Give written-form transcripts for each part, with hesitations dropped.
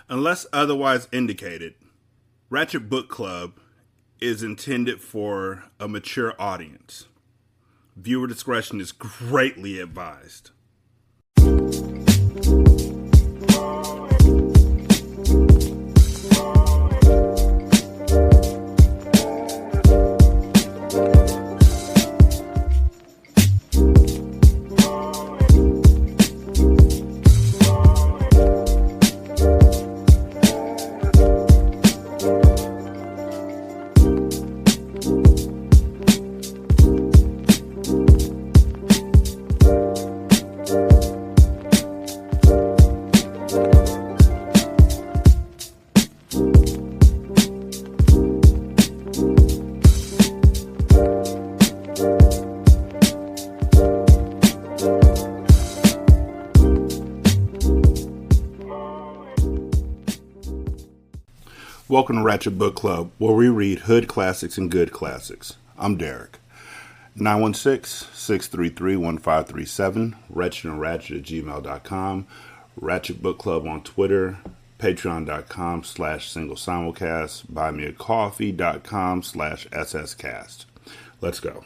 Unless otherwise indicated, Ratchet Book Club is intended for a mature audience. Viewer discretion is greatly advised. Welcome to Ratchet Book Club, where we read hood classics and good classics. I'm Derek. 916-633-1537, ratchetandratchet@gmail.com, Ratchet Book Club on Twitter, patreon.com/single simulcast, buymeacoffee.com/sscast. Let's go.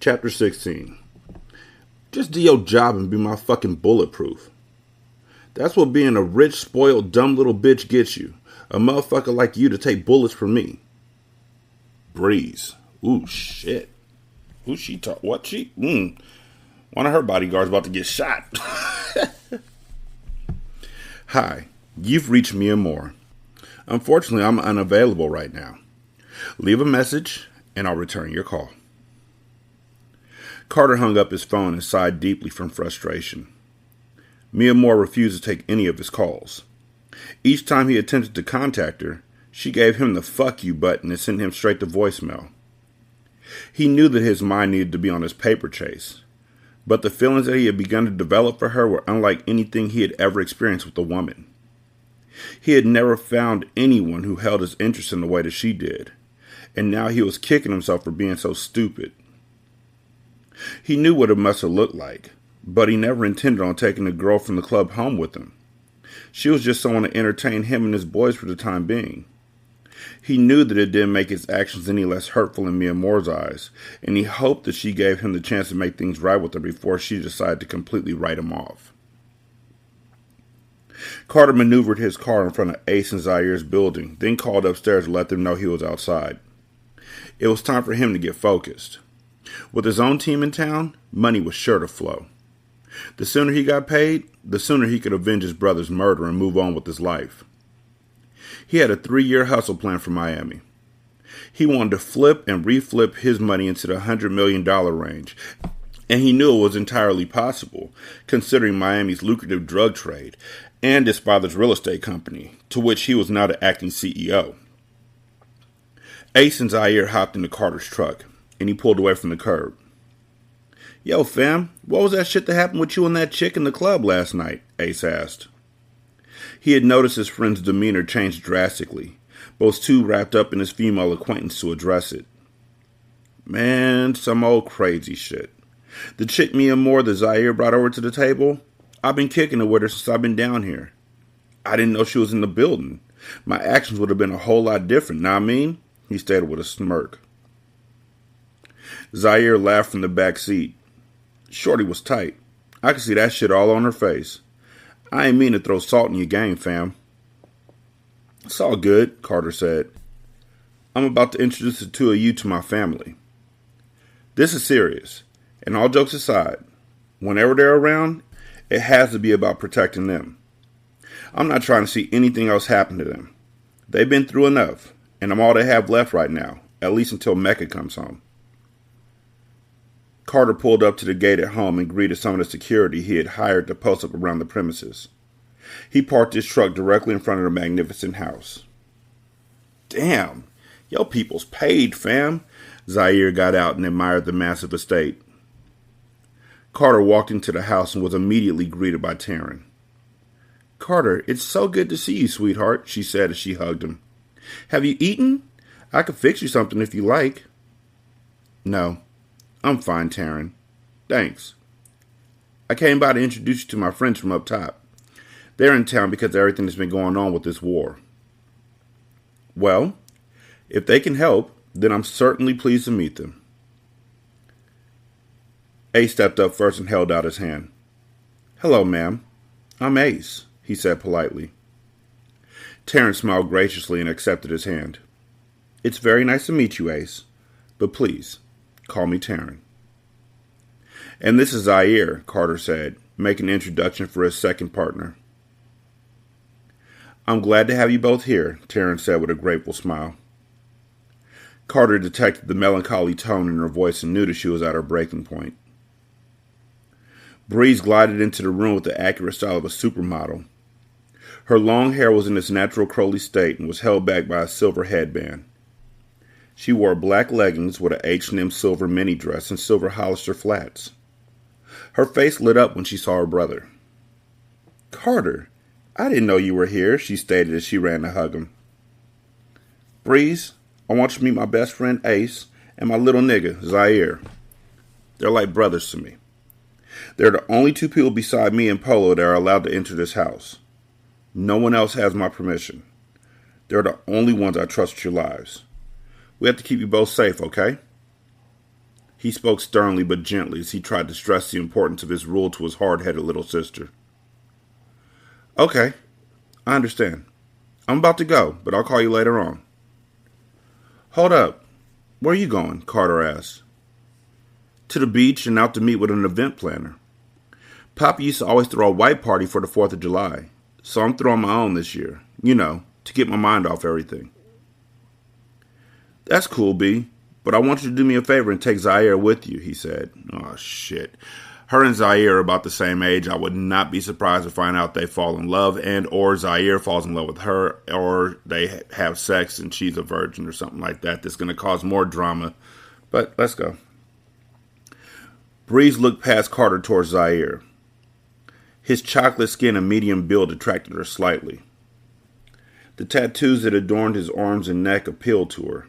Chapter 16. Just do your job and be my fucking bulletproof. That's what being a rich, spoiled, dumb little bitch gets you. A motherfucker like you to take bullets from me. Breeze. Ooh, shit. Who she talk? What she? One of her bodyguards about to get shot. Hi, you've reached me and more. Unfortunately, I'm unavailable right now. Leave a message, and I'll return your call. Carter hung up his phone and sighed deeply from frustration. Mia Moore refused to take any of his calls. Each time he attempted to contact her, she gave him the fuck you button and sent him straight to voicemail. He knew that his mind needed to be on his paper chase, but the feelings that he had begun to develop for her were unlike anything he had ever experienced with a woman. He had never found anyone who held his interest in the way that she did, and now he was kicking himself for being so stupid. He knew what it must have looked like, but he never intended on taking the girl from the club home with him. She was just someone to entertain him and his boys for the time being. He knew that it didn't make his actions any less hurtful in Mia Moore's eyes, and he hoped that she gave him the chance to make things right with her before she decided to completely write him off. Carter maneuvered his car in front of Ace and Zaire's building, then called upstairs to let them know he was outside. It was time for him to get focused. With his own team in town, money was sure to flow. The sooner he got paid, the sooner he could avenge his brother's murder and move on with his life. He had a 3-year hustle plan for Miami. He wanted to flip and reflip his money into the $100 million range, and he knew it was entirely possible, considering Miami's lucrative drug trade and his father's real estate company, to which he was now the acting CEO. Ace and Zaire hopped into Carter's truck, and he pulled away from the curb. "Yo, fam, what was that shit that happened with you and that chick in the club last night?" Ace asked. He had noticed his friend's demeanor change drastically, but was too wrapped up in his female acquaintance to address it. "Man, some old crazy shit. The chick Mia Moore that Zaire brought over to the table, I've been kicking it with her since I've been down here. I didn't know she was in the building. My actions would have been a whole lot different, know what I mean?" He stated with a smirk. Zaire laughed from the back seat. Shorty was tight. I could see that shit all on her face. I ain't mean to throw salt in your game, fam. "It's all good," Carter said. "I'm about to introduce the two of you to my family. This is serious, and all jokes aside, whenever they're around, it has to be about protecting them. I'm not trying to see anything else happen to them. They've been through enough, and I'm all they have left right now, at least until Mecca comes home." Carter pulled up to the gate at home and greeted some of the security he had hired to post up around the premises. He parked his truck directly in front of the magnificent house. "Damn, yo people's paid, fam." Zaire got out and admired the massive estate. Carter walked into the house and was immediately greeted by Taryn. "Carter, it's so good to see you, sweetheart," she said as she hugged him. "Have you eaten? I could fix you something if you like." "No, I'm fine, Taryn. Thanks. I came by to introduce you to my friends from up top. They're in town because of everything that's been going on with this war. Well, if they can help, then I'm certainly pleased to meet them. Ace stepped up first and held out his hand. Hello, ma'am. I'm Ace, he said politely. Terrence smiled graciously and accepted his hand. It's very nice to meet you, Ace, but please, call me Taryn. And this is Zaire, Carter said, making an introduction for his second partner. I'm glad to have you both here, Terrence said with a grateful smile. Carter detected the melancholy tone in her voice and knew that she was at her breaking point. Breeze glided into the room with the accurate style of a supermodel. Her long hair was in its natural curly state and was held back by a silver headband. She wore black leggings with an H&M silver mini dress and silver Hollister flats. Her face lit up when she saw her brother. Carter, I didn't know you were here, she stated as she ran to hug him. Breeze, I want you to meet my best friend Ace and my little nigga, Zaire. They're like brothers to me. They're the only two people beside me and Polo that are allowed to enter this house. No one else has my permission. They're the only ones I trust with your lives. We have to keep you both safe, okay? He spoke sternly but gently as he tried to stress the importance of his rule to his hard-headed little sister. Okay, I understand. I'm about to go, but I'll call you later on. Hold up. Where are you going? Carter asked. To the beach and out to meet with an event planner. Papa used to always throw a white party for the 4th of July, so I'm throwing my own this year, to get my mind off everything. That's cool, B, but I want you to do me a favor and take Zaire with you, he said. Oh, shit. Her and Zaire are about the same age. I would not be surprised to find out they fall in love and or Zaire falls in love with her or they have sex and she's a virgin or something like that that's going to cause more drama. But let's go. Breeze looked past Carter towards Zaire. His chocolate skin and medium build attracted her slightly. The tattoos that adorned his arms and neck appealed to her.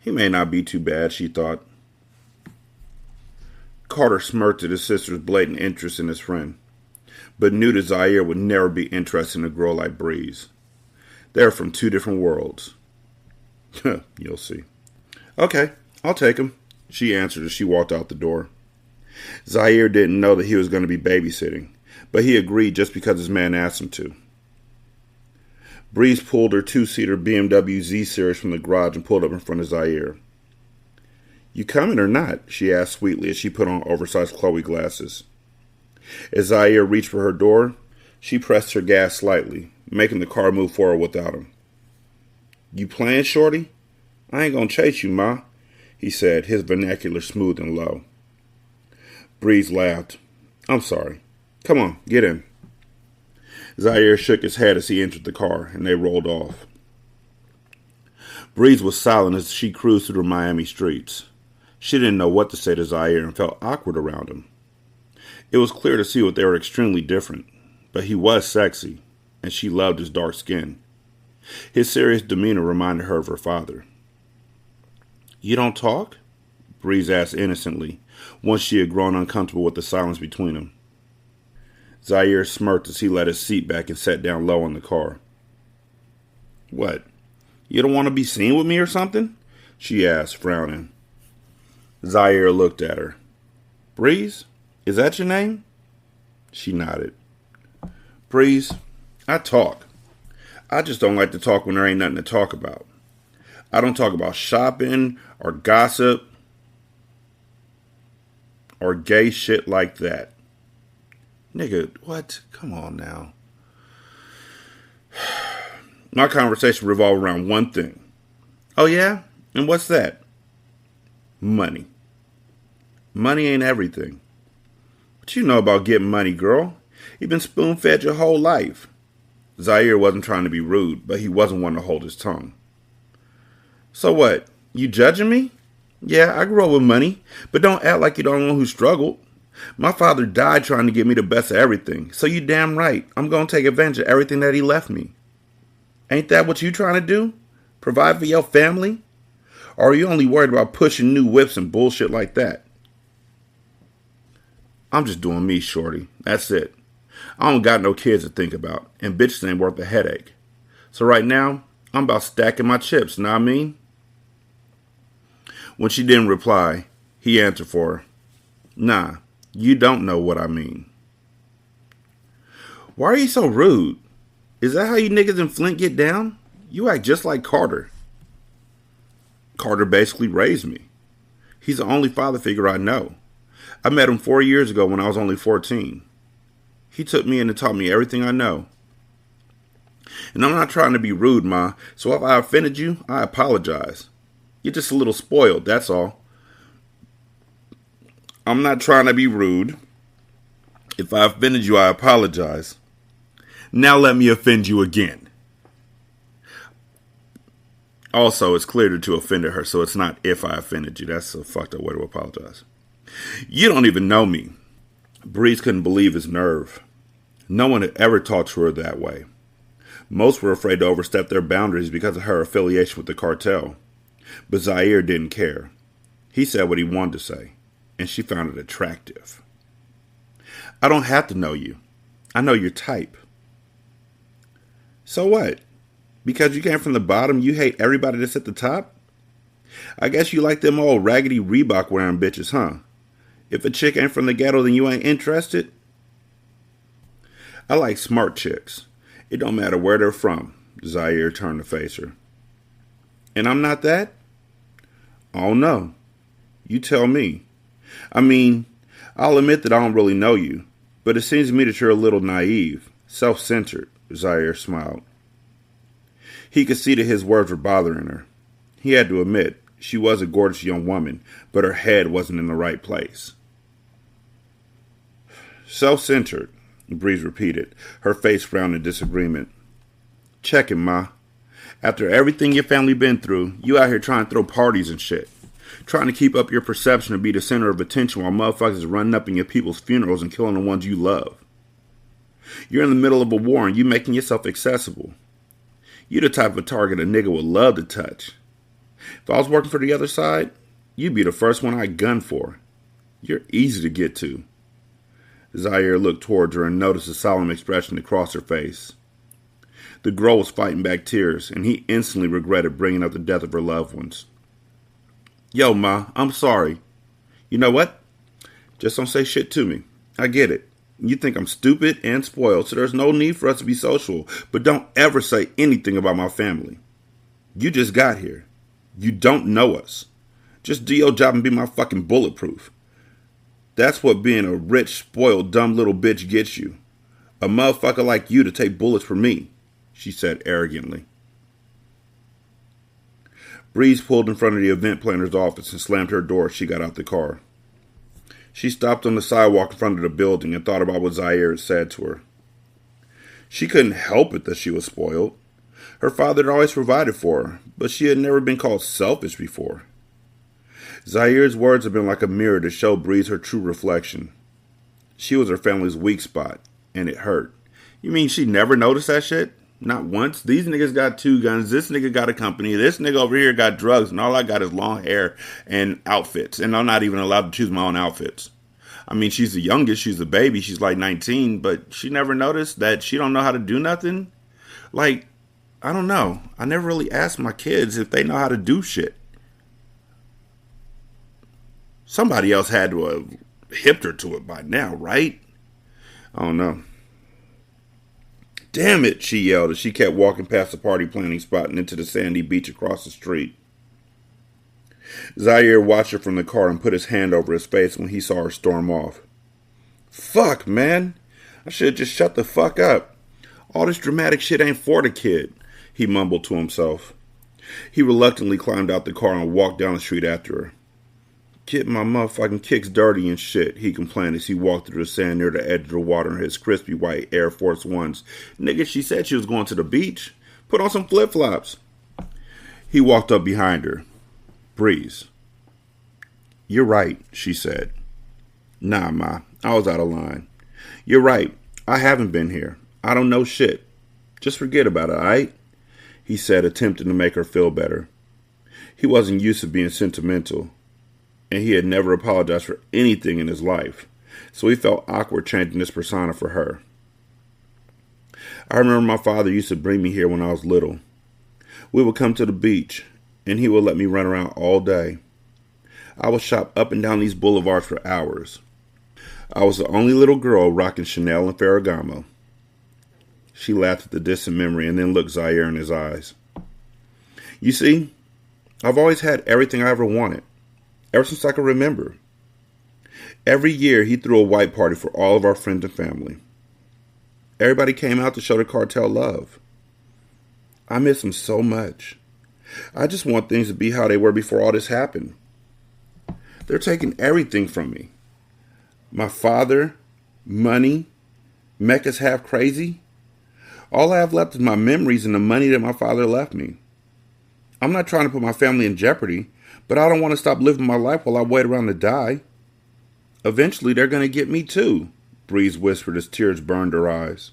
He may not be too bad, she thought. Carter smirked at his sister's blatant interest in his friend, but knew that Zaire would never be interested in a girl like Breeze. They're from two different worlds. You'll see. Okay, I'll take him, she answered as she walked out the door. Zaire didn't know that he was going to be babysitting, but he agreed just because his man asked him to. Breeze pulled her two-seater BMW Z-Series from the garage and pulled up in front of Zaire. You coming or not? She asked sweetly as she put on oversized Chloe glasses. As Zaire reached for her door, she pressed her gas slightly, making the car move forward without him. You playing, shorty? I ain't gonna chase you, ma, he said, his vernacular smooth and low. Breeze laughed. I'm sorry. Come on, get in. Zaire shook his head as he entered the car, and they rolled off. Breeze was silent as she cruised through the Miami streets. She didn't know what to say to Zaire and felt awkward around him. It was clear to see that they were extremely different, but he was sexy, and she loved his dark skin. His serious demeanor reminded her of her father. You don't talk? Breeze asked innocently, once she had grown uncomfortable with the silence between them. Zaire smirked as he let his seat back and sat down low in the car. What? You don't want to be seen with me or something? She asked, frowning. Zaire looked at her. Breeze? Is that your name? She nodded. Breeze, I talk. I just don't like to talk when there ain't nothing to talk about. I don't talk about shopping or gossip or gay shit like that. Nigga, what? Come on now. My conversation revolved around one thing. Oh yeah? And what's that? Money. Money ain't everything. What you know about getting money, girl? You've been spoon-fed your whole life. Zaire wasn't trying to be rude, but he wasn't one to hold his tongue. So what? You judging me? Yeah, I grew up with money, but don't act like you don't know who struggled. My father died trying to get me the best of everything, so you damn right, I'm going to take advantage of everything that he left me. Ain't that what you trying to do? Provide for your family? Or are you only worried about pushing new whips and bullshit like that? I'm just doing me, shorty. That's it. I don't got no kids to think about, and bitches ain't worth a headache. So right now, I'm about stacking my chips, know what I mean? When she didn't reply, he answered for her. Nah, you don't know what I mean. Why are you so rude? Is that how you niggas in Flint get down? You act just like Carter. Carter basically raised me. He's the only father figure I know. I met him 4 years ago when I was only 14. He took me in and taught me everything I know. And I'm not trying to be rude, Ma, so if I offended you, I apologize. You're just a little spoiled, that's all. I'm not trying to be rude. If I offended you, I apologize. Now let me offend you again. Also, it's clear to offended her, so it's not if I offended you. That's a fucked up way to apologize. You don't even know me. Breeze couldn't believe his nerve. No one had ever talked to her that way. Most were afraid to overstep their boundaries because of her affiliation with the cartel. But Zaire didn't care. He said what he wanted to say, and she found it attractive. I don't have to know you. I know your type. So what? Because you came from the bottom, you hate everybody that's at the top? I guess you like them old raggedy Reebok wearing bitches, huh? If a chick ain't from the ghetto, then you ain't interested? I like smart chicks. It don't matter where they're from. Zaire turned to face her. And I'm not that? Oh no. You tell me. I mean, I'll admit that I don't really know you, but it seems to me that you're a little naive, self-centered. Zaire smiled. He could see that his words were bothering her. He had to admit, she was a gorgeous young woman, but her head wasn't in the right place. Self-centered, Breeze repeated, her face frowned in disagreement. Check it, Ma. After everything your family been through, you out here trying to throw parties and shit. Trying to keep up your perception and be the center of attention while motherfuckers running up in your people's funerals and killing the ones you love. You're in the middle of a war and you making yourself accessible. You the type of target a nigga would love to touch. If I was working for the other side, you'd be the first one I'd gun for. You're easy to get to. Zaire looked towards her and noticed a solemn expression across her face. The girl was fighting back tears, and he instantly regretted bringing up the death of her loved ones. Yo, Ma, I'm sorry. You know what? Just don't say shit to me. I get it. You think I'm stupid and spoiled, so there's no need for us to be social, but don't ever say anything about my family. You just got here. You don't know us. Just do your job and be my fucking bulletproof. That's what being a rich, spoiled, dumb little bitch gets you. A motherfucker like you to take bullets for me, she said arrogantly. Breeze pulled in front of the event planner's office and slammed her door as she got out the car. She stopped on the sidewalk in front of the building and thought about what Zaire had said to her. She couldn't help it that she was spoiled. Her father had always provided for her, but she had never been called selfish before. Zaire's words had been like a mirror to show Breeze her true reflection. She was her family's weak spot, and it hurt. You mean she never noticed that shit? Not once. These niggas got 2 guns. This nigga got a company. This nigga over here got drugs. And all I got is long hair and outfits. And I'm not even allowed to choose my own outfits. I mean, she's the youngest. She's a baby. She's like 19. But she never noticed that she don't know how to do nothing. Like, I don't know. I never really asked my kids if they know how to do shit. Somebody else had to have hipped her to it by now, right? I don't know. Damn it, she yelled as she kept walking past the party planning spot and into the sandy beach across the street. Zaire watched her from the car and put his hand over his face when he saw her storm off. Fuck, man. I should have just shut the fuck up. All this dramatic shit ain't for the kid, he mumbled to himself. He reluctantly climbed out the car and walked down the street after her. Getting my motherfucking kicks dirty and shit, he complained as he walked through the sand near the edge of the water in his crispy white Air Force Ones. Nigga, she said she was going to the beach. Put on some flip-flops. He walked up behind her. Breeze. You're right, she said. Nah, Ma, I was out of line. You're right. I haven't been here. I don't know shit. Just forget about it, alright? He said, attempting to make her feel better. He wasn't used to being sentimental, and he had never apologized for anything in his life, so he felt awkward changing his persona for her. I remember my father used to bring me here when I was little. We would come to the beach, and he would let me run around all day. I would shop up and down these boulevards for hours. I was the only little girl rocking Chanel and Ferragamo. She laughed at the distant memory and then looked Zaire in his eyes. You see, I've always had everything I ever wanted, ever since I could remember. Every year he threw a white party for all of our friends and family. Everybody came out to show the Cartel love. I miss him so much. I just want things to be how they were before all this happened. They're taking everything from me. My father, money, Mecca's half crazy. All I have left is my memories and the money that my father left me. I'm not trying to put my family in jeopardy, but I don't want to stop living my life while I wait around to die. Eventually, they're going to get me too, Breeze whispered as tears burned her eyes.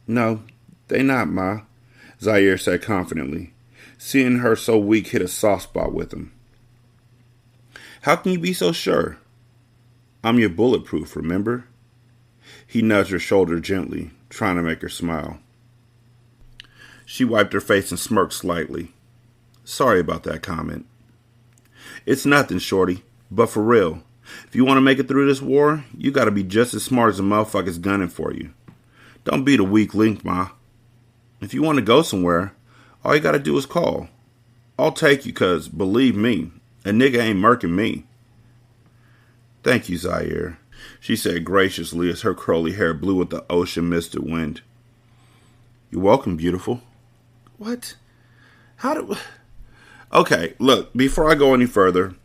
No, they not, Ma, Zaire said confidently. Seeing her so weak hit a soft spot with him. How can you be so sure? I'm your bulletproof, remember? He nudged her shoulder gently, trying to make her smile. She wiped her face and smirked slightly. Sorry about that comment. It's nothing, shorty, but for real. If you want to make it through this war, you gotta be just as smart as the motherfuckers gunning for you. Don't be the weak link, Ma. If you want to go somewhere, all you gotta do is call. I'll take you, cause, believe me, a nigga ain't murking me. Thank you, Zaire, she said graciously as her curly hair blew with the ocean-misted wind. You're welcome, beautiful. What? Okay, look, before I go any further,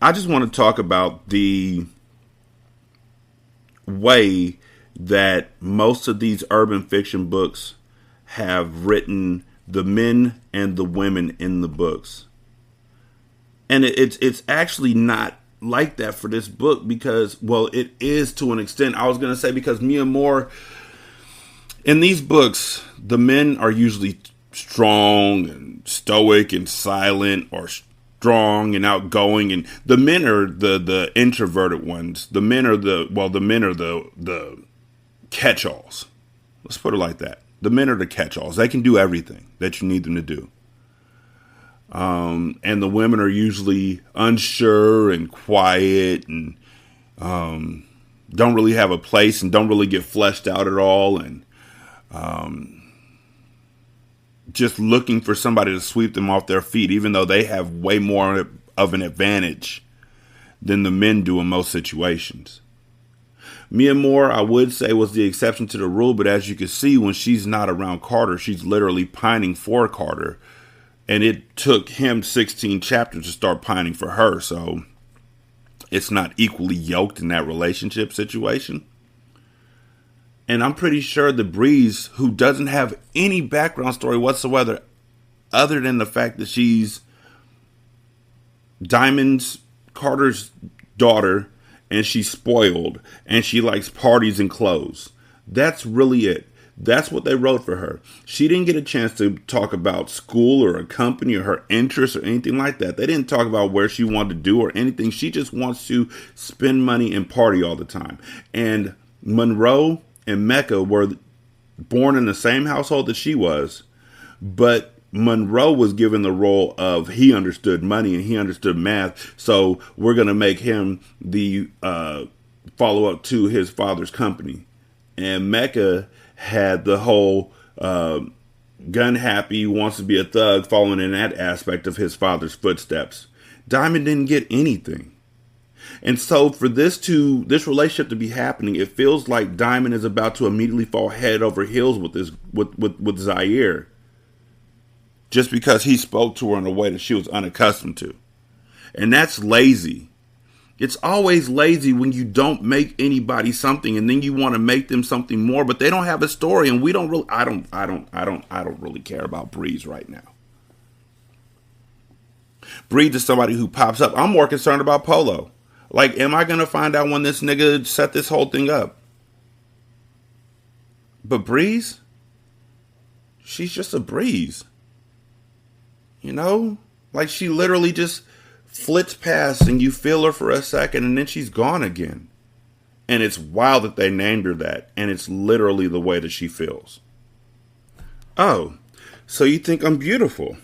I just want to talk about the way that most of these urban fiction books have written the men and the women in the books. And it's actually not like that for this book because, well, it is to an extent. I was going to say because Mia Moore, in these books, the men are usually strong and stoic and silent, or strong and outgoing, and the men are the introverted ones. The men are the catch-alls. Let's put it like that. The men are the catch-alls. They can do everything that you need them to do. And the women are usually unsure and quiet and don't really have a place and don't really get fleshed out at all, and just looking for somebody to sweep them off their feet, even though they have way more of an advantage than the men do in most situations. Mia Moore, I would say, was the exception to the rule, but as you can see, when she's not around Carter, she's literally pining for Carter. And it took him 16 chapters to start pining for her, so it's not equally yoked in that relationship situation. And I'm pretty sure the Breeze, who doesn't have any background story whatsoever, other than the fact that she's Diamond's, Carter's daughter, and she's spoiled, and she likes parties and clothes. That's really it. That's what they wrote for her. She didn't get a chance to talk about school or a company or her interests or anything like that. They didn't talk about where she wanted to do or anything. She just wants to spend money and party all the time. And Monroe and Mecca were born in the same household that she was, but Monroe was given the role of he understood money and he understood math, so we're going to make him the follow-up to his father's company. And Mecca had the whole gun happy, wants to be a thug, following in that aspect of his father's footsteps. Diamond didn't get anything. And so for this relationship to be happening, it feels like Diamond is about to immediately fall head over heels with Zaire. Just because he spoke to her in a way that she was unaccustomed to. And that's lazy. It's always lazy when you don't make anybody something and then you want to make them something more, but they don't have a story, and we don't really I don't really care about Breeze right now. Breeze is somebody who pops up. I'm more concerned about Polo. Like, am I going to find out when this nigga set this whole thing up? But Breeze, she's just a breeze. You know? Like, she literally just flits past and you feel her for a second and then she's gone again. And it's wild that they named her that, and it's literally the way that she feels. Oh, so you think I'm beautiful?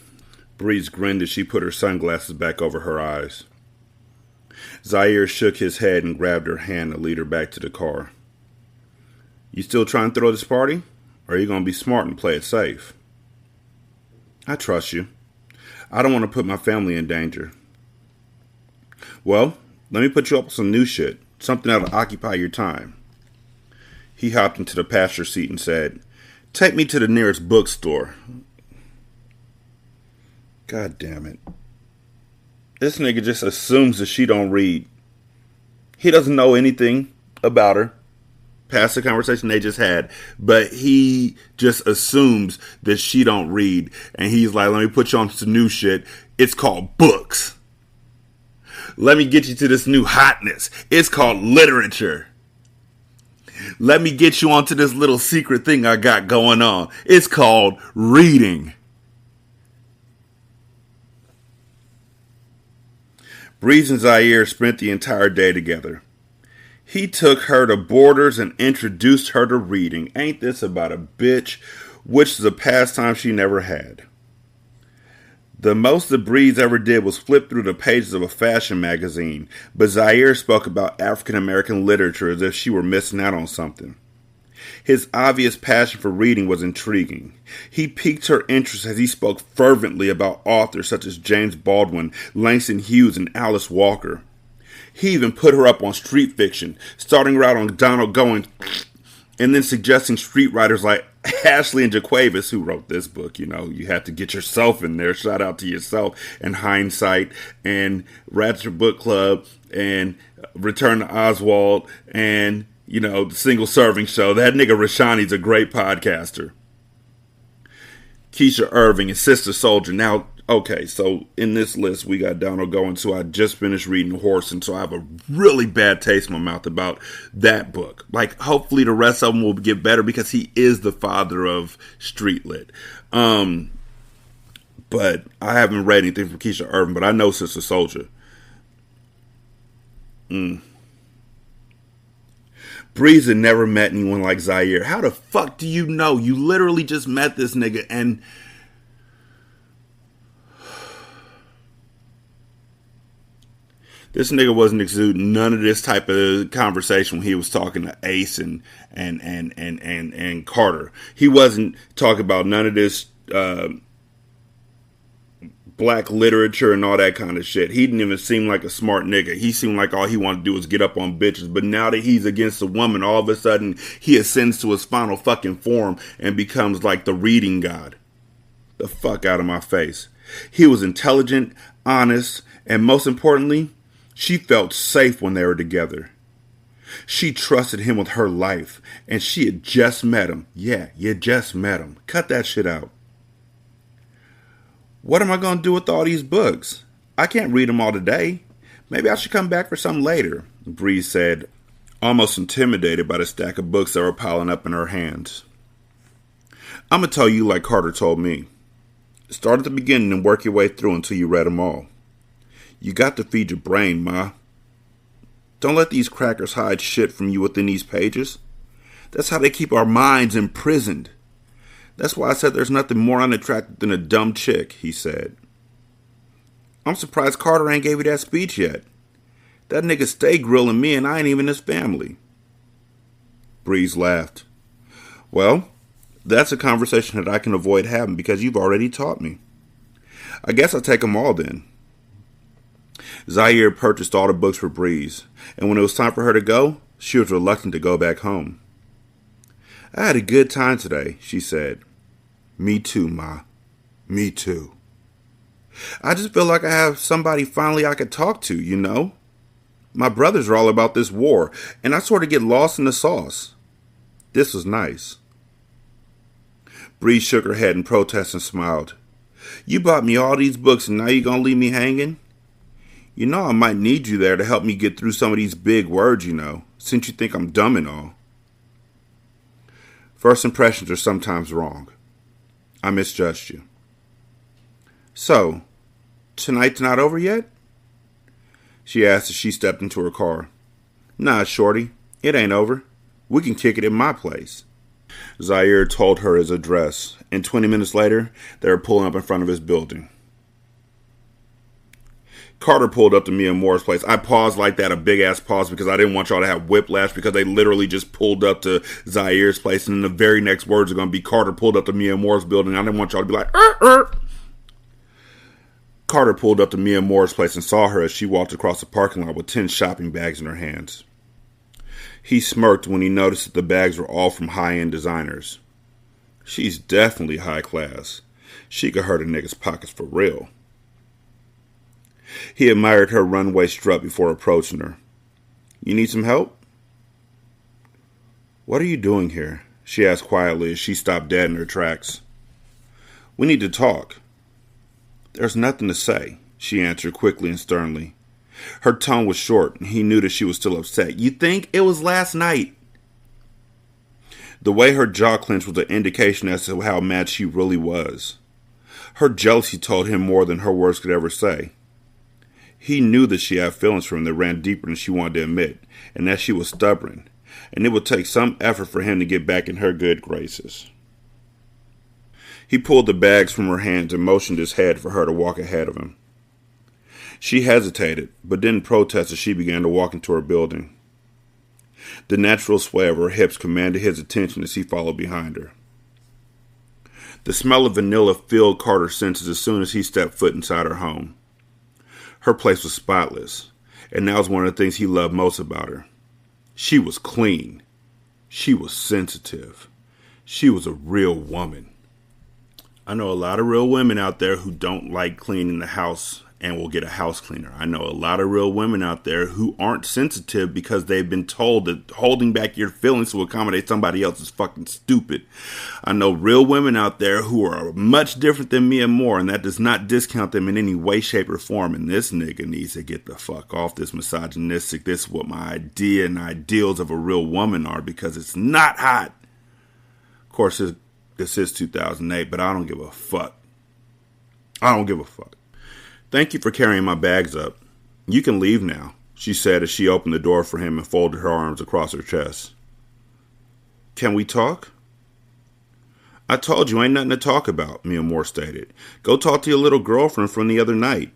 Breeze grinned as she put her sunglasses back over her eyes. Zaire shook his head and grabbed her hand to lead her back to the car. You still trying to throw this party? Or are you going to be smart and play it safe? I trust you. I don't want to put my family in danger. Well, let me put you up with some new shit. Something that'll occupy your time. He hopped into the passenger seat and said, Take me to the nearest bookstore. God damn it. This nigga just assumes that she don't read. He doesn't know anything about her past the conversation they just had, but he just assumes that she don't read. And he's like, let me put you on some new shit. It's called books. Let me get you to this new hotness. It's called literature. Let me get you onto this little secret thing I got going on. It's called reading. Breeze and Zaire spent the entire day together. He took her to Borders and introduced her to reading. Ain't this about a bitch? Which is a pastime she never had. The most that Breeze ever did was flip through the pages of a fashion magazine, but Zaire spoke about African American literature as if she were missing out on something. His obvious passion for reading was intriguing. He piqued her interest as he spoke fervently about authors such as James Baldwin, Langston Hughes, and Alice Walker. He even put her up on street fiction, starting her out on Donald Goines, and then suggesting street writers like Ashley and JaQuavis, who wrote this book. You know, you have to get yourself in there. Shout out to yourself. And Hindsight, and Ratchet Book Club, and Return to Oswald, and, you know, the Single Serving Show. That nigga Rashani's a great podcaster. Keisha Irving and Sister Soldier. Now, okay, so in this list, we got Donald Goines, who I just finished reading Horse, and so I have a really bad taste in my mouth about that book. Like, hopefully the rest of them will get better because he is the father of street lit. But I haven't read anything from Keisha Irving, but I know Sister Soldier. Breeze had never met anyone like Zaire. How the fuck do you know? You literally just met this nigga, and this nigga wasn't exuding none of this type of conversation when he was talking to Ace and Carter. He wasn't talking about none of this black literature and all that kind of shit. He didn't even seem like a smart nigga. He seemed like all he wanted to do was get up on bitches. But now that he's against a woman, all of a sudden he ascends to his final fucking form and becomes like the reading god. The fuck out of my face. He was intelligent, honest, and most importantly, she felt safe when they were together. She trusted him with her life, and she had just met him. Yeah, you just met him. Cut that shit out. What am I going to do with all these books? I can't read them all today. Maybe I should come back for some later, Breeze said, almost intimidated by the stack of books that were piling up in her hands. I'm going to tell you like Carter told me. Start at the beginning and work your way through until you read them all. You got to feed your brain, Ma. Don't let these crackers hide shit from you within these pages. That's how they keep our minds imprisoned. That's why I said there's nothing more unattractive than a dumb chick, he said. I'm surprised Carter ain't gave you that speech yet. That nigga stay grilling me and I ain't even his family. Breeze laughed. Well, that's a conversation that I can avoid having because you've already taught me. I guess I'll take them all then. Zaire purchased all the books for Breeze, and when it was time for her to go, she was reluctant to go back home. I had a good time today, she said. Me too, Ma. Me too. I just feel like I have somebody finally I could talk to, you know? My brothers are all about this war, and I sort of get lost in the sauce. This was nice. Bree shook her head in protest and smiled. You bought me all these books and now you gonna leave me hanging? You know I might need you there to help me get through some of these big words, you know, since you think I'm dumb and all. First impressions are sometimes wrong. I misjudged you. So, tonight's not over yet? She asked as she stepped into her car. Nah, shorty. It ain't over. We can kick it in my place. Zaire told her his address, and 20 minutes later, they were pulling up in front of his building. Carter pulled up to Mia Moore's place. I paused like that, a big-ass pause, because I didn't want y'all to have whiplash, because they literally just pulled up to Zaire's place, and then the very next words are going to be Carter pulled up to Mia Moore's building. I didn't want y'all to be like, Carter pulled up to Mia Moore's place and saw her as she walked across the parking lot with 10 shopping bags in her hands. He smirked when he noticed that the bags were all from high-end designers. She's definitely high class. She could hurt a nigga's pockets for real. He admired her runway strut before approaching her. You need some help? What are you doing here? She asked quietly as she stopped dead in her tracks. We need to talk. There's nothing to say, she answered quickly and sternly. Her tone was short, and he knew that she was still upset. You think it was last night? The way her jaw clenched was an indication as to how mad she really was. Her jealousy told him more than her words could ever say. He knew that she had feelings for him that ran deeper than she wanted to admit, and that she was stubborn, and it would take some effort for him to get back in her good graces. He pulled the bags from her hands and motioned his head for her to walk ahead of him. She hesitated, but didn't protest as she began to walk into her building. The natural sway of her hips commanded his attention as he followed behind her. The smell of vanilla filled Carter's senses as soon as he stepped foot inside her home. Her place was spotless, and that was one of the things he loved most about her. She was clean. She was sensitive. She was a real woman. I know a lot of real women out there who don't like cleaning the house and will get a house cleaner. I know a lot of real women out there who aren't sensitive because they've been told that holding back your feelings to accommodate somebody else is fucking stupid. I know real women out there who are much different than Mia Moore, and that does not discount them in any way, shape, or form. And this nigga needs to get the fuck off this misogynistic, this is what my idea and ideals of a real woman are, because it's not hot. Of course, this is 2008, but I don't give a fuck. I don't give a fuck. Thank you for carrying my bags up. You can leave now, she said as she opened the door for him and folded her arms across her chest. Can we talk? I told you ain't nothing to talk about, Mia Moore stated. Go talk to your little girlfriend from the other night.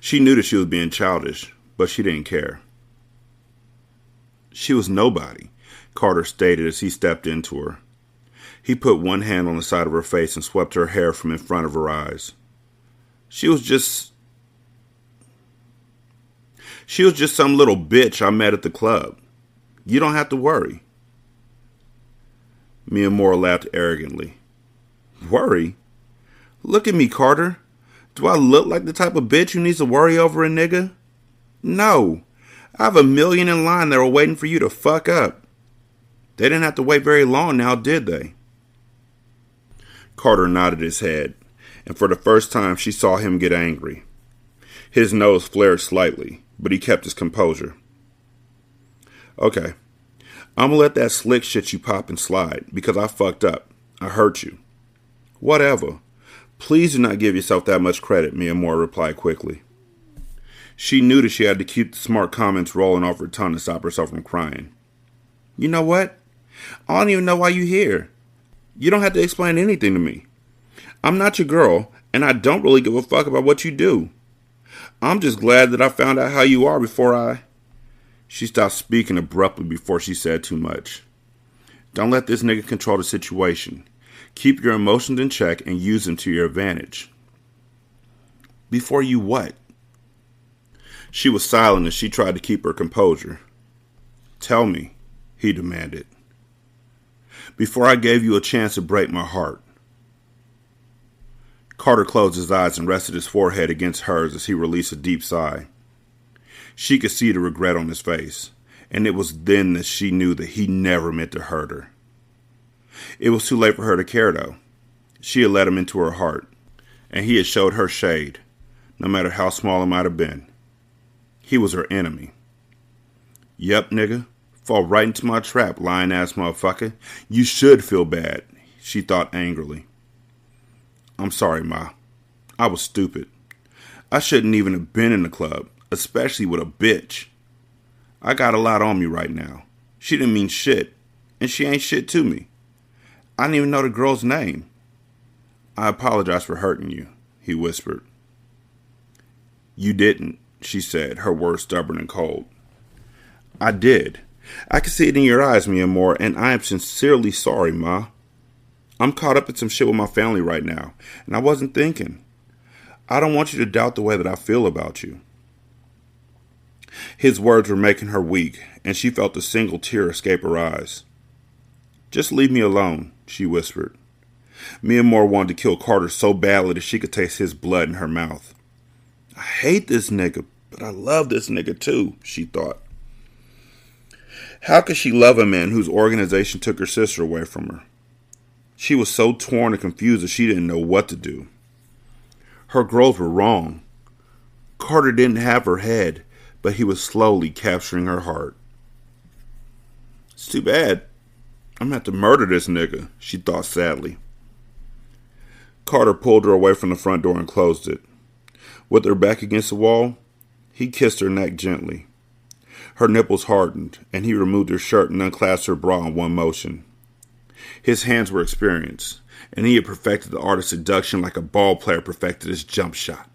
She knew that she was being childish, but she didn't care. She was nobody, Carter stated as he stepped into her. He put one hand on the side of her face and swept her hair from in front of her eyes. She was just some little bitch I met at the club. You don't have to worry. Mia Moore laughed arrogantly. Worry? Look at me, Carter. Do I look like the type of bitch who needs to worry over a nigga? No. I have a million in line that were waiting for you to fuck up. They didn't have to wait very long now, did they? Carter nodded his head, and for the first time she saw him get angry. His nose flared slightly, but he kept his composure. Okay, I'm gonna let that slick shit you pop and slide, because I fucked up. I hurt you. Whatever. Please do not give yourself that much credit, Mia Moore replied quickly. She knew that she had to keep the smart comments rolling off her tongue to stop herself from crying. You know what? I don't even know why you're here. You don't have to explain anything to me. I'm not your girl, and I don't really give a fuck about what you do. I'm just glad that I found out how you are before I... She stopped speaking abruptly before she said too much. Don't let this nigga control the situation. Keep your emotions in check and use them to your advantage. Before you what? She was silent as she tried to keep her composure. Tell me, he demanded. Before I gave you a chance to break my heart. Carter closed his eyes and rested his forehead against hers as he released a deep sigh. She could see the regret on his face, and it was then that she knew that he never meant to hurt her. It was too late for her to care, though. She had let him into her heart, and he had showed her shade, no matter how small it might have been. He was her enemy. Yep, nigga. Fall right into my trap, lying-ass motherfucker. You should feel bad, she thought angrily. I'm sorry, Ma. I was stupid. I shouldn't even have been in the club, especially with a bitch. I got a lot on me right now, She didn't mean shit, and she ain't shit to me. I didn't even know the girl's name. I apologize for hurting you, he whispered. You didn't, she said, her words stubborn and cold. I did. I can see it in your eyes, Mia Moore, and I am sincerely sorry, Ma. I'm caught up in some shit with my family right now, and I wasn't thinking. I don't want you to doubt the way that I feel about you. His words were making her weak, and she felt a single tear escape her eyes. Just leave me alone, she whispered. Mia Moore wanted to kill Carter so badly that she could taste his blood in her mouth. I hate this nigga, but I love this nigga too, she thought. How could she love a man whose organization took her sister away from her? She was so torn and confused that she didn't know what to do. Her girls were wrong. Carter didn't have her head, but he was slowly capturing her heart. It's too bad. I'm going to have to murder this nigga, she thought sadly. Carter pulled her away from the front door and closed it. With her back against the wall, he kissed her neck gently. Her nipples hardened, and he removed her shirt and unclasped her bra in one motion. His hands were experienced, and he had perfected the art of seduction like a ball player perfected his jump shot.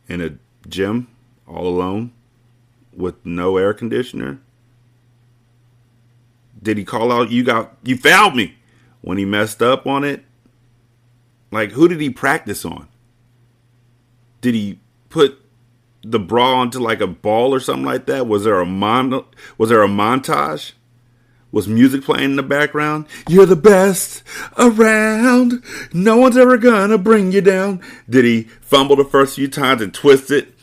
In a gym, all alone, with no air conditioner? Did he call out, you found me, when he messed up on it? Like, who did he practice on? Did he put the bra onto like a ball or something like that? Was there a montage? Was music playing in the background? You're the best around. No one's ever gonna bring you down. Did he fumble the first few times and twist it?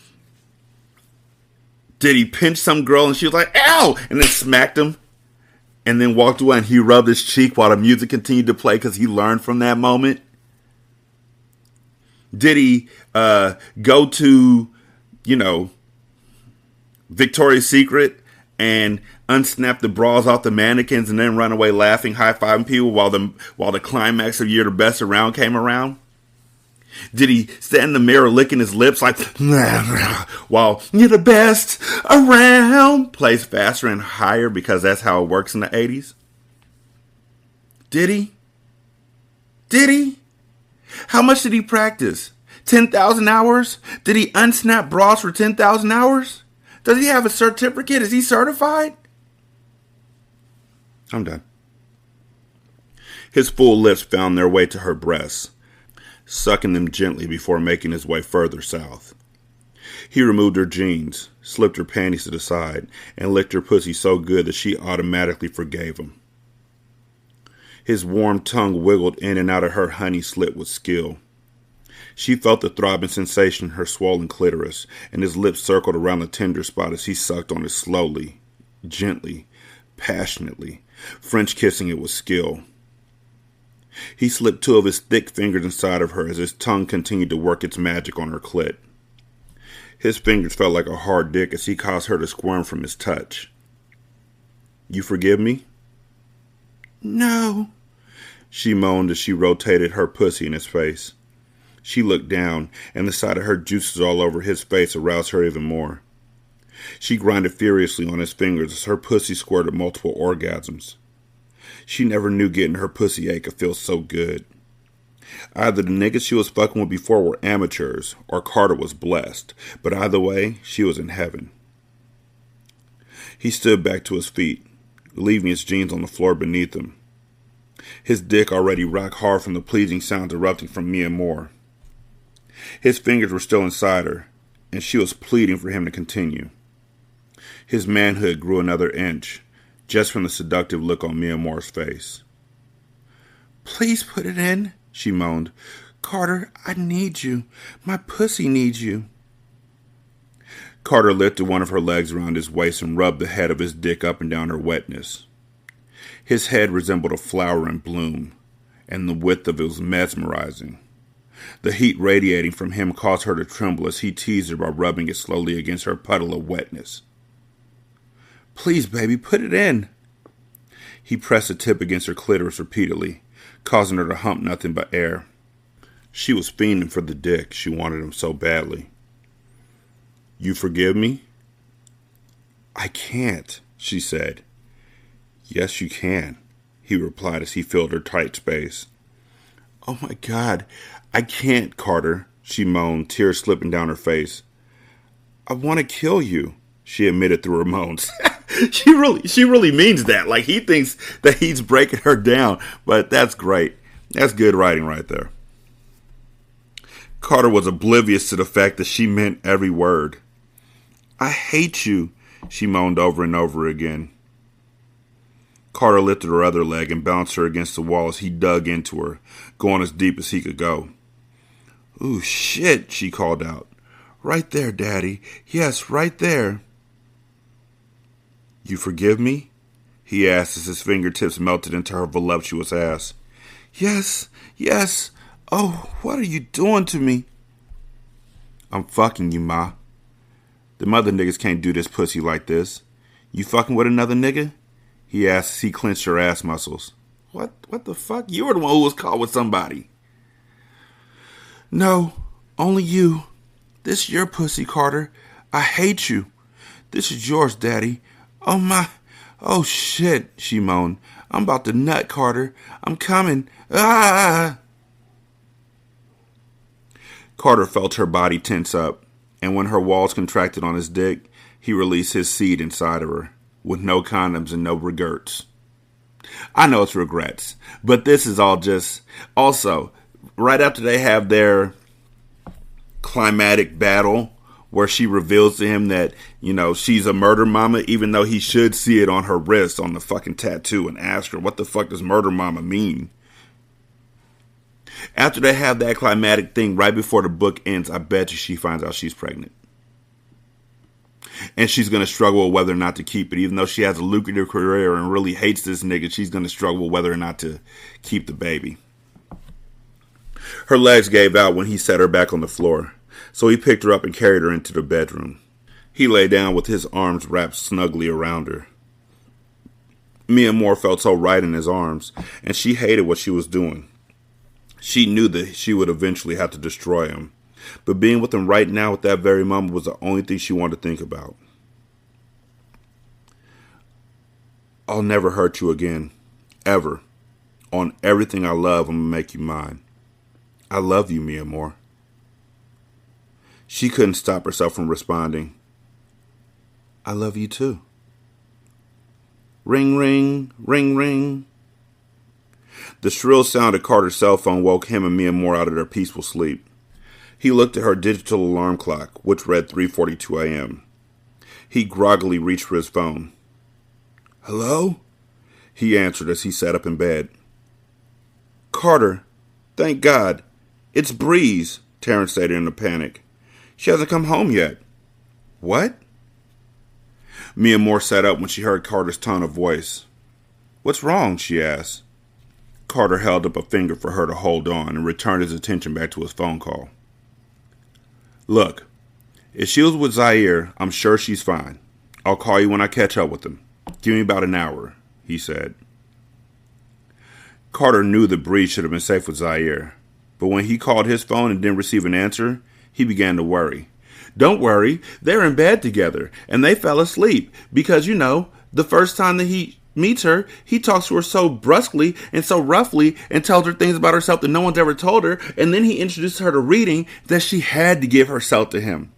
Did he pinch some girl and she was like, ow! And then smacked him? And then walked away and he rubbed his cheek while the music continued to play because he learned from that moment? Did he go to, Victoria's Secret and unsnap the bras off the mannequins and then run away laughing, high-fiving people while the climax of You're the Best Around came around? Did he stand in the mirror licking his lips like, while You're the Best Around plays faster and higher because that's how it works in the 80s? Did he? Did he? How much did he practice? 10,000 hours? Did he unsnap bras for 10,000 hours? Does he have a certificate? Is he certified? I'm done. His full lips found their way to her breasts, sucking them gently before making his way further south. He removed her jeans, slipped her panties to the side, and licked her pussy so good that she automatically forgave him. His warm tongue wiggled in and out of her honey slit with skill. She felt the throbbing sensation in her swollen clitoris, and his lips circled around the tender spot as he sucked on it slowly, gently, passionately, French kissing it with skill. He slipped two of his thick fingers inside of her as his tongue continued to work its magic on her clit. His fingers felt like a hard dick as he caused her to squirm from his touch. You forgive me? No, she moaned as she rotated her pussy in his face. She looked down, and the sight of her juices all over his face aroused her even more. She grinded furiously on his fingers as her pussy squirted multiple orgasms. She never knew getting her pussy ache could feel so good. Either the niggas she was fucking with before were amateurs, or Carter was blessed, but either way, she was in heaven. He stood back to his feet, leaving his jeans on the floor beneath him. His dick already rocked hard from the pleasing sounds erupting from Mia Moore. His fingers were still inside her, and she was pleading for him to continue. His manhood grew another inch, just from the seductive look on Mia Moore's face. Please put it in, she moaned. Carter, I need you. My pussy needs you. Carter lifted one of her legs around his waist and rubbed the head of his dick up and down her wetness. His head resembled a flower in bloom, and the width of it was mesmerizing. The heat radiating from him caused her to tremble as he teased her by rubbing it slowly against her puddle of wetness. Please, baby, put it in. He pressed the tip against her clitoris repeatedly, causing her to hump nothing but air. She was fiending for the dick. She wanted him so badly. You forgive me? I can't, she said. Yes, you can, he replied as he filled her tight space. Oh my God, I can't, Carter, she moaned, tears slipping down her face. I want to kill you, she admitted through her moans. She really means that. Like, he thinks that he's breaking her down, but that's great. That's good writing right there. Carter was oblivious to the fact that she meant every word. I hate you, she moaned over and over again. Carter lifted her other leg and bounced her against the wall as he dug into her, going as deep as he could go. Ooh, shit, she called out. Right there, Daddy. Yes, right there. You forgive me? He asked as his fingertips melted into her voluptuous ass. Yes, yes. Oh, what are you doing to me? I'm fucking you, Ma. Them other niggas can't do this pussy like this. You fucking with another nigga? He asked as he clenched her ass muscles. What the fuck? You were the one who was caught with somebody. No, only you. This your pussy, Carter. I hate you. This is yours, Daddy. Oh my. Oh shit, she moaned. I'm about to nut, Carter. I'm coming. Ah! Carter felt her body tense up, and when her walls contracted on his dick, he released his seed inside of her, with no condoms and no regrets. I know it's regrets, but this is all just... Also, right after they have their climatic battle, where she reveals to him that, you know, she's a murder mama, even though he should see it on her wrist, on the fucking tattoo, and ask her, what the fuck does murder mama mean? After they have that climatic thing right before the book ends, I bet you she finds out she's pregnant. And she's going to struggle with whether or not to keep it. Even though she has a lucrative career and really hates this nigga, she's going to struggle with whether or not to keep the baby. Her legs gave out when he set her back on the floor, so he picked her up and carried her into the bedroom. He lay down with his arms wrapped snugly around her. Mia Moore felt so right in his arms, and she hated what she was doing. She knew that she would eventually have to destroy him, but being with him right now at that very moment was the only thing she wanted to think about. I'll never hurt you again, ever. On everything I love, I'm going to make you mine. I love you, Mia Moore. She couldn't stop herself from responding. I love you too. Ring, ring, ring, ring. The shrill sound of Carter's cell phone woke him and Mia Moore out of their peaceful sleep. He looked at her digital alarm clock, which read 3:42 a.m. He groggily reached for his phone. Hello? He answered as he sat up in bed. Carter, thank God. It's Breeze, Terrence stated in a panic. She hasn't come home yet. What? Mia Moore sat up when she heard Carter's tone of voice. What's wrong? She asked. Carter held up a finger for her to hold on and returned his attention back to his phone call. Look, if she was with Zaire, I'm sure she's fine. I'll call you when I catch up with him. Give me about an hour, he said. Carter knew that Breeze should have been safe with Zaire, but when he called his phone and didn't receive an answer, he began to worry. Don't worry, they're in bed together, and they fell asleep, because, you know, the first time that he meets her, he talks to her so brusquely and so roughly and tells her things about herself that no one's ever told her, and then he introduces her to reading that she had to give herself to him.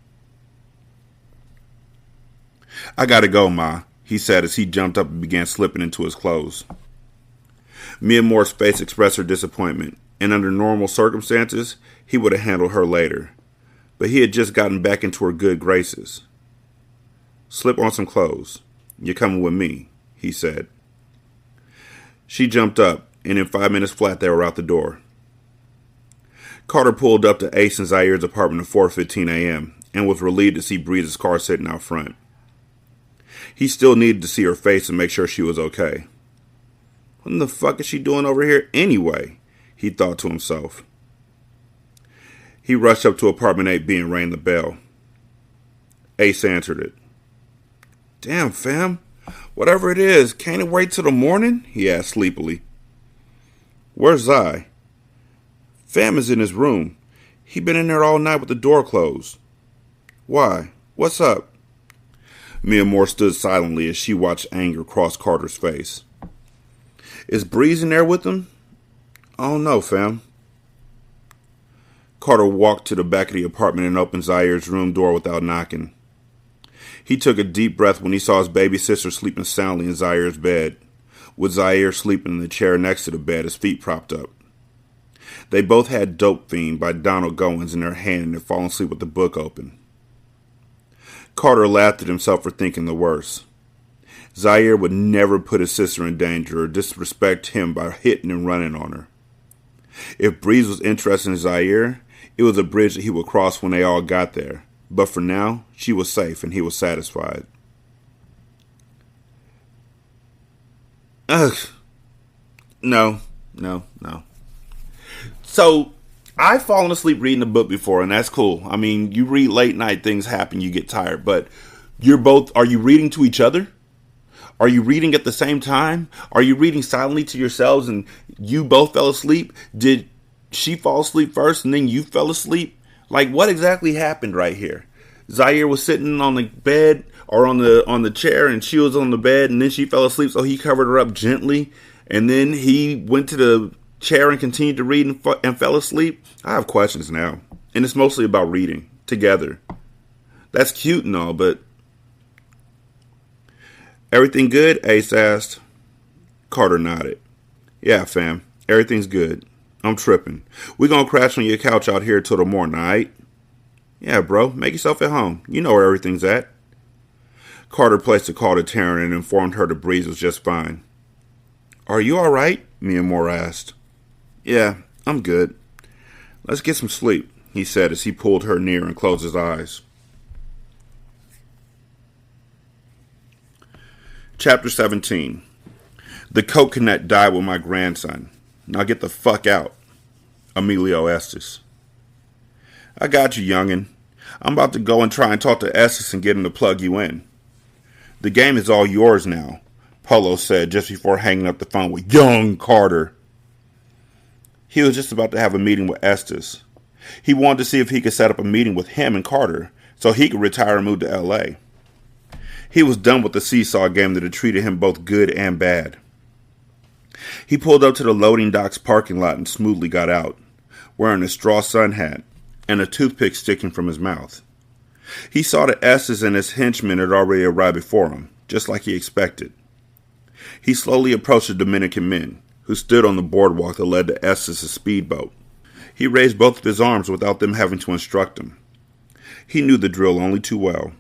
I gotta go, Ma, he said as he jumped up and began slipping into his clothes. Mia Moore's face expressed her disappointment, and under normal circumstances, he would have handled her later. But he had just gotten back into her good graces. Slip on some clothes. You're coming with me, he said. She jumped up, and in 5 minutes flat they were out the door. Carter pulled up to Ace and Zaire's apartment at 4:15 a.m. and was relieved to see Breeze's car sitting out front. He still needed to see her face and make sure she was okay. What the fuck is she doing over here anyway? He thought to himself. He rushed up to apartment 8B and rang the bell. Ace answered it. Damn, fam. Whatever it is, can't it wait till the morning? He asked sleepily. Where's Zai? Fam is in his room. He been in there all night with the door closed. Why? What's up? Mia Moore stood silently as she watched anger cross Carter's face. Is Breeze in there with him? I don't know, fam. Carter walked to the back of the apartment and opened Zaire's room door without knocking. He took a deep breath when he saw his baby sister sleeping soundly in Zaire's bed, with Zaire sleeping in the chair next to the bed, his feet propped up. They both had Dope Fiend by Donald Goins in their hand and had fallen asleep with the book open. Carter laughed at himself for thinking the worst. Zaire would never put his sister in danger or disrespect him by hitting and running on her. If Breeze was interested in Zaire, it was a bridge that he would cross when they all got there. But for now, she was safe and he was satisfied. Ugh. No. So, I've fallen asleep reading a book before, and that's cool. I mean, you read late night, things happen, you get tired. But are you reading to each other? Are you reading at the same time? Are you reading silently to yourselves and you both fell asleep? Did she fall asleep first and then you fell asleep? Like, what exactly happened right here? Zaire was sitting on the bed or on the chair, and she was on the bed, and then she fell asleep, so he covered her up gently, and then he went to the chair and continued to read and fell asleep. I have questions now, and it's mostly about reading together. That's cute and all, but everything good? Ace asked. Carter nodded. Yeah, fam, everything's good. I'm tripping. We're gonna crash on your couch out here till the morning, alright? Yeah, bro, make yourself at home. You know where everything's at. Carter placed a call to Taryn and informed her the Breeze was just fine. Are you alright? Mia Moore asked. Yeah, I'm good. Let's get some sleep, he said as he pulled her near and closed his eyes. Chapter 17. The coconut died with my grandson. Now get the fuck out. Emilio Estes. I got you, youngin'. I'm about to go and try and talk to Estes and get him to plug you in. The game is all yours now, Polo said just before hanging up the phone with young Carter. He was just about to have a meeting with Estes. He wanted to see if he could set up a meeting with him and Carter so he could retire and move to L.A. He was done with the seesaw game that had treated him both good and bad. He pulled up to the loading docks parking lot and smoothly got out, wearing a straw sun hat and a toothpick sticking from his mouth. He saw that Estes and his henchmen had already arrived before him, just like he expected. He slowly approached the Dominican men, who stood on the boardwalk that led to Estes' speedboat. He raised both of his arms without them having to instruct him. He knew the drill only too well.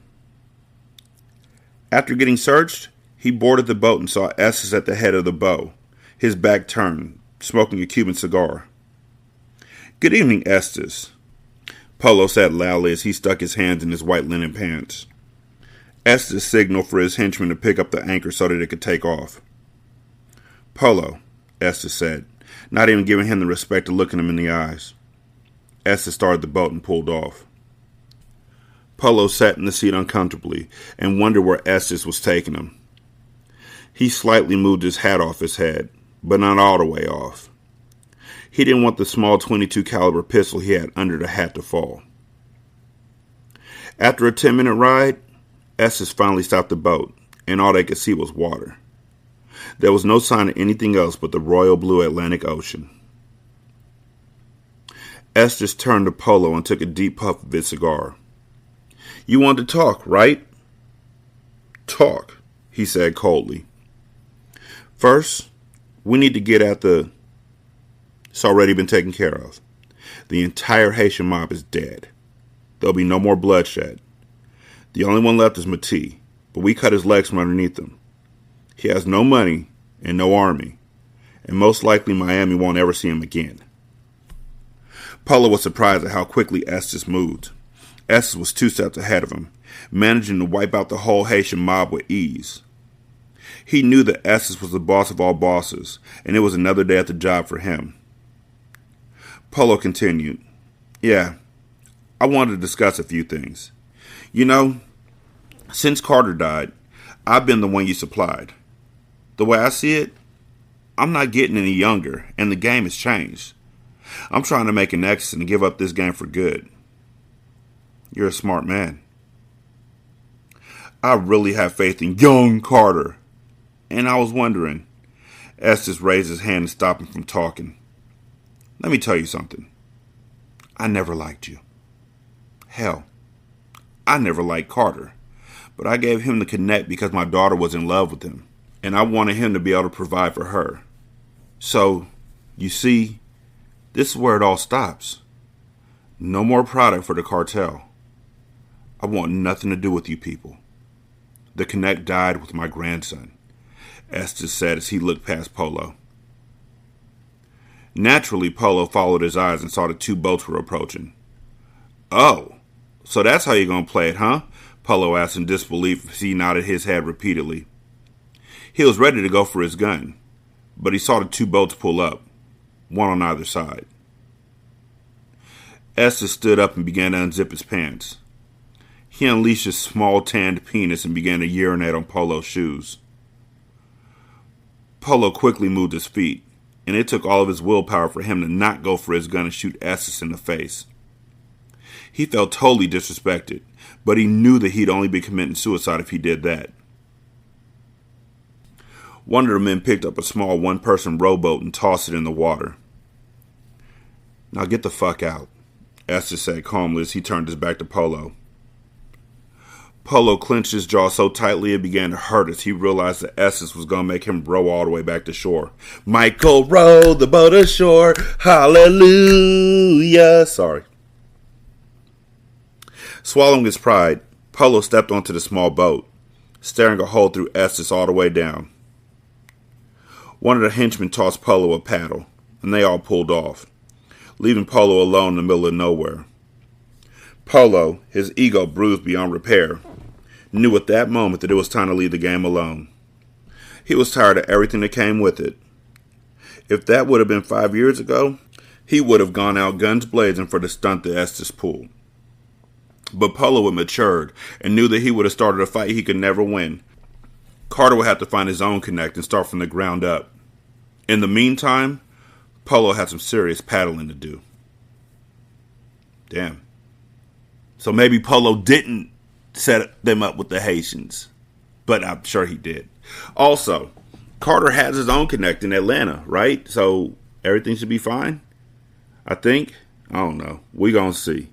After getting searched, he boarded the boat and saw Estes at the head of the bow, his back turned, smoking a Cuban cigar. Good evening, Estes, Polo said loudly as he stuck his hands in his white linen pants. Estes signaled for his henchmen to pick up the anchor so that it could take off. Polo, Estes said, not even giving him the respect to looking him in the eyes. Estes started the boat and pulled off. Polo sat in the seat uncomfortably and wondered where Estes was taking him. He slightly moved his hat off his head, but not all the way off. He didn't want the small .22 caliber pistol he had under the hat to fall. After a 10-minute ride, Estes finally stopped the boat, and all they could see was water. There was no sign of anything else but the royal blue Atlantic Ocean. Estes turned to Polo and took a deep puff of his cigar. You want to talk, right? Talk, he said coldly. First, we need to get at the... It's already been taken care of. The entire Haitian mob is dead. There'll be no more bloodshed. The only one left is Mati, but we cut his legs from underneath him. He has no money and no army, and most likely Miami won't ever see him again. Polo was surprised at how quickly Estes moved. Estes was 2 steps ahead of him, managing to wipe out the whole Haitian mob with ease. He knew that Estes was the boss of all bosses, and it was another day at the job for him. Polo continued, Yeah, I wanted to discuss a few things. You know, since Carter died, I've been the one you supplied. The way I see it, I'm not getting any younger, and the game has changed. I'm trying to make an exit and give up this game for good. You're a smart man. I really have faith in young Carter. And I was wondering. Estes raised his hand and stopped him from talking. Let me tell you something. I never liked you. Hell, I never liked Carter. But I gave him the connect because my daughter was in love with him. And I wanted him to be able to provide for her. So, you see, this is where it all stops. No more product for the cartel. I want nothing to do with you people. The connect died with my grandson, Estes said as he looked past Polo. Naturally, Polo followed his eyes and saw the two boats were approaching. Oh, so that's how you're going to play it, huh? Polo asked in disbelief as he nodded his head repeatedly. He was ready to go for his gun, but he saw the two boats pull up, one on either side. Estes stood up and began to unzip his pants. He unleashed his small tanned penis and began to urinate on Polo's shoes. Polo quickly moved his feet, and it took all of his willpower for him to not go for his gun and shoot Estes in the face. He felt totally disrespected, but he knew that he'd only be committing suicide if he did that. One of the men picked up a small one-person rowboat and tossed it in the water. Now get the fuck out, Estes said calmly as he turned his back to Polo. Polo clenched his jaw so tightly it began to hurt as he realized that Estes was going to make him row all the way back to shore. Michael rowed the boat ashore, hallelujah. Sorry. Swallowing his pride, Polo stepped onto the small boat, staring a hole through Estes all the way down. One of the henchmen tossed Polo a paddle, and they all pulled off, leaving Polo alone in the middle of nowhere. Polo, his ego bruised beyond repair, knew at that moment that it was time to leave the game alone. He was tired of everything that came with it. If that would have been 5 years ago, he would have gone out guns blazing for the stunt that Estes pulled. But Polo had matured and knew that he would have started a fight he could never win. Carter would have to find his own connect and start from the ground up. In the meantime, Polo had some serious paddling to do. Damn. So maybe Polo didn't set them up with the Haitians, but I'm sure he did. Also, Carter has his own connect in Atlanta, right? So everything should be fine, I think. I don't know. We're going to see.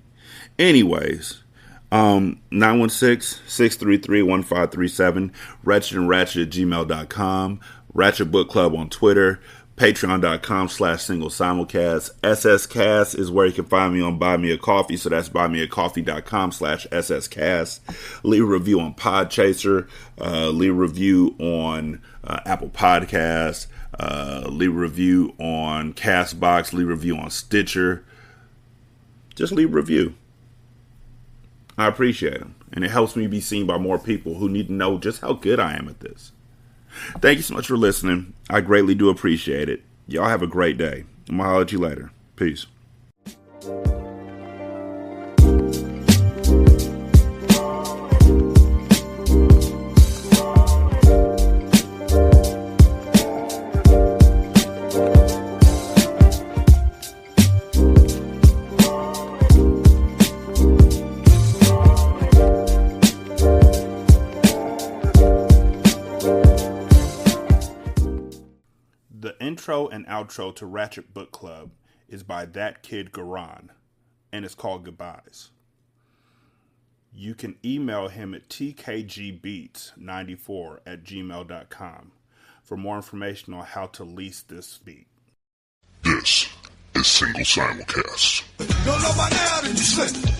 Anyways, 916-633-1537, ratchetandratchet@gmail.com, Ratchet Book Club on Twitter, patreon.com/single simulcast. SScast is where you can find me on Buy Me a Coffee, so that's buymeacoffee.com/SScast. Leave a review on Podchaser, leave a review on Apple Podcasts, leave a review on Castbox, leave a review on Stitcher. Just leave a review. I appreciate them, and it helps me be seen by more people who need to know just how good I am at this. Thank you so much for listening. I greatly do appreciate it. Y'all have a great day. I'm going to holler at you later. Peace. The intro and outro to Ratchet Book Club is by That Kid Garan, and it's called Goodbyes. You can email him at tkgbeats94@gmail.com for more information on how to lease this beat. This is Single Simulcast. Don't know by now that you slip.